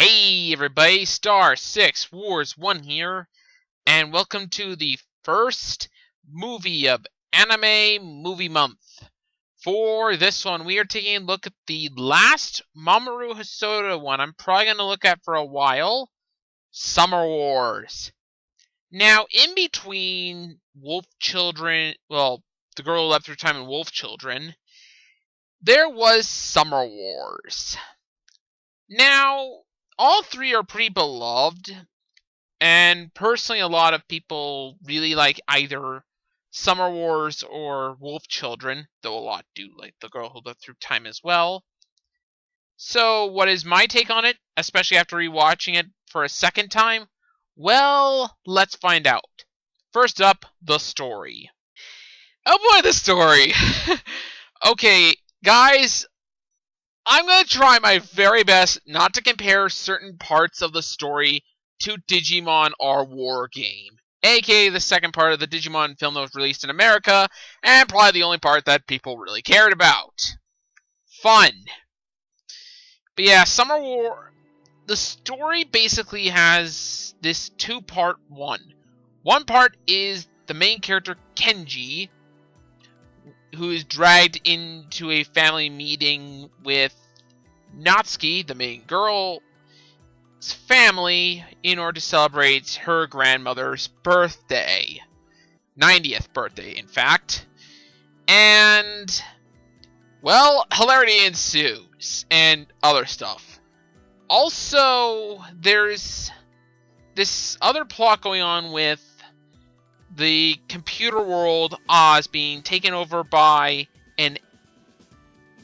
Hey everybody, Star 6 Wars 1 here, and welcome to the first movie of Anime Movie Month. For this one, we are taking a look at the last Mamoru Hosoda one I'm probably going to look at for a while, Summer Wars. Now, in between Wolf Children, The Girl Who Leapt Through Time and Wolf Children, there was Summer Wars. Now, all three are pretty beloved, and personally a lot of people really like either Summer Wars or Wolf Children, though a lot do like The Girl Who Leapt Through Time as well. So what is my take on it, especially after rewatching it for a second time? Well, let's find out. First up, the story. Oh boy, the story! Okay, guys, I'm going to try my very best not to compare certain parts of the story to Digimon Our War Game, aka the second part of the Digimon film that was released in America, and probably the only part that people really cared about. Fun. But yeah, Summer War, the story basically has this two-part one. One part is the main character, Kenji, who is dragged into a family meeting with Natsuki, the main girl's family, in order to celebrate her grandmother's birthday. 90th birthday, in fact. And, well, hilarity ensues, and other stuff. Also, there's this other plot going on with the computer world Oz being taken over by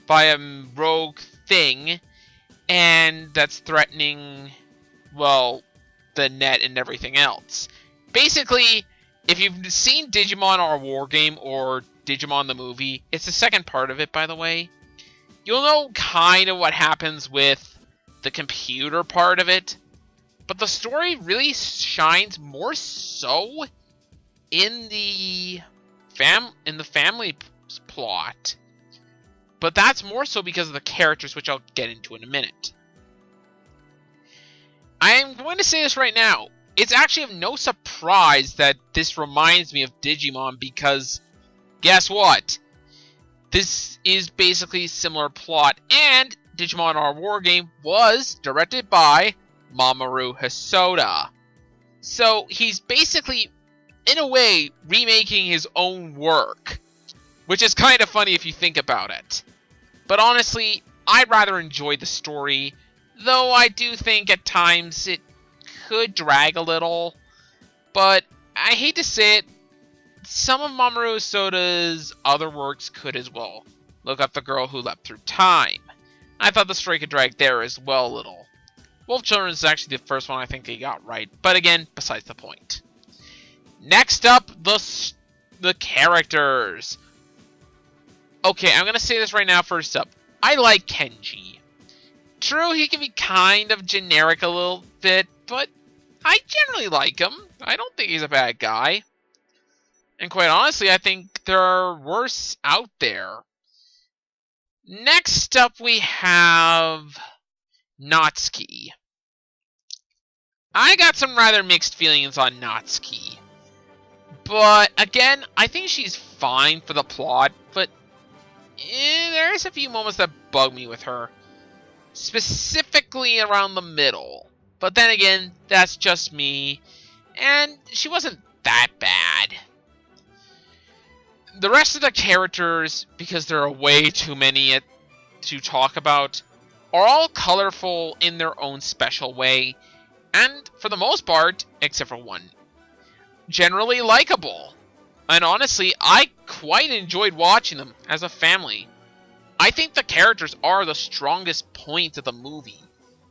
a rogue thing, and that's threatening, well, the net and everything else. Basically, if you've seen Digimon Our War Game or Digimon the movie, it's the second part of it, by the way, you'll know kind of what happens with the computer part of it, but the story really shines more so in the family plot. But that's more so because of the characters, which I'll get into in a minute. I'm going to say this right now. It's actually of no surprise that this reminds me of Digimon, because guess what? This is basically a similar plot, and Digimon Our War Game was directed by Mamoru Hosoda. So he's basically, in a way, remaking his own work, which is kind of funny if you think about it. But honestly, I rather enjoyed the story, though I do think at times it could drag a little. But I hate to say it, some of Mamoru Hosoda's other works could as well. Look up The Girl Who Leapt Through Time. I thought the story could drag there as well a little. Wolf Children is actually the first one I think they got right, but again, besides the point. Next up, the characters. Okay, I'm going to say this right now first up. I like Kenji. True, he can be kind of generic a little bit, but I generally like him. I don't think he's a bad guy. And quite honestly, I think there are worse out there. Next up, we have Natsuki. I got some rather mixed feelings on Natsuki. But again, I think she's fine for the plot, but there's a few moments that bug me with her. Specifically around the middle. But then again, that's just me, and she wasn't that bad. The rest of the characters, because there are way too many to talk about, are all colorful in their own special way, and for the most part, except for one, generally likable. And honestly, I quite enjoyed watching them as a family. I think the characters are the strongest point of the movie,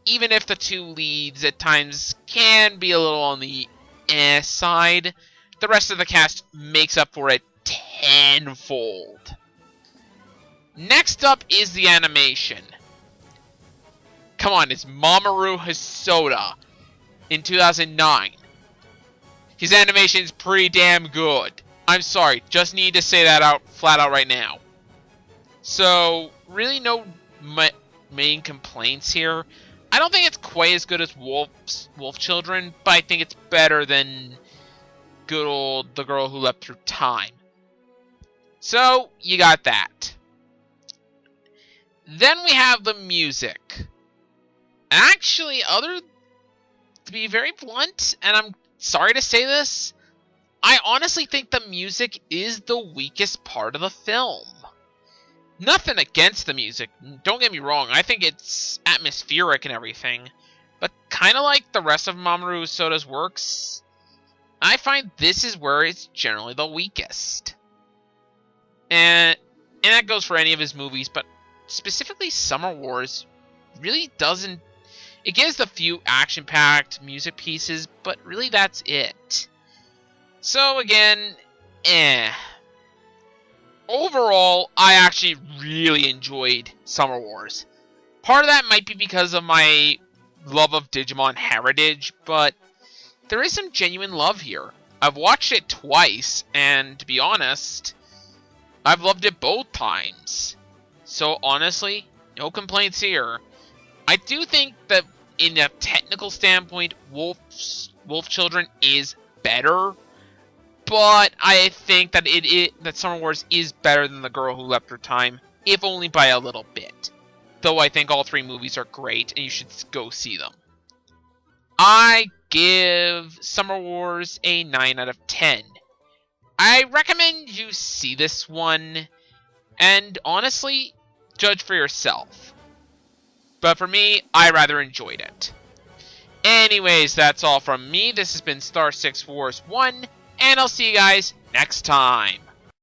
even if the two leads at times can be a little on the side. The rest of the cast makes up for it tenfold. Next up is the animation. Come on, it's Mamoru Hosoda in 2009. His animation is pretty damn good. I'm sorry, just need to say that out flat out right now. So, really no main complaints here. I don't think it's quite as good as Wolf Children, but I think it's better than good old The Girl Who Leapt Through Time. So, you got that. Then we have the music. Actually, to be very blunt, and I'm sorry to say this, I honestly think the music is the weakest part of the film. Nothing against the music, don't get me wrong, I think it's atmospheric and everything, but kind of like the rest of Mamoru Hosoda's works, I find this is where it's generally the weakest. And that goes for any of his movies, but specifically Summer Wars really doesn't... It gives a few action-packed music pieces, but really that's it. So again, Overall, I actually really enjoyed Summer Wars. Part of that might be because of my love of Digimon heritage, but there is some genuine love here. I've watched it twice, and to be honest, I've loved it both times. So honestly, no complaints here. I do think that in a technical standpoint, Wolf Children is better, but I think that that Summer Wars is better than The Girl Who Leapt Through Time, if only by a little bit. Though I think all three movies are great, and you should go see them. I give Summer Wars a 9 out of 10. I recommend you see this one, and honestly, judge for yourself. But for me, I rather enjoyed it. Anyways, that's all from me. This has been Star 6 Wars 1, and I'll see you guys next time.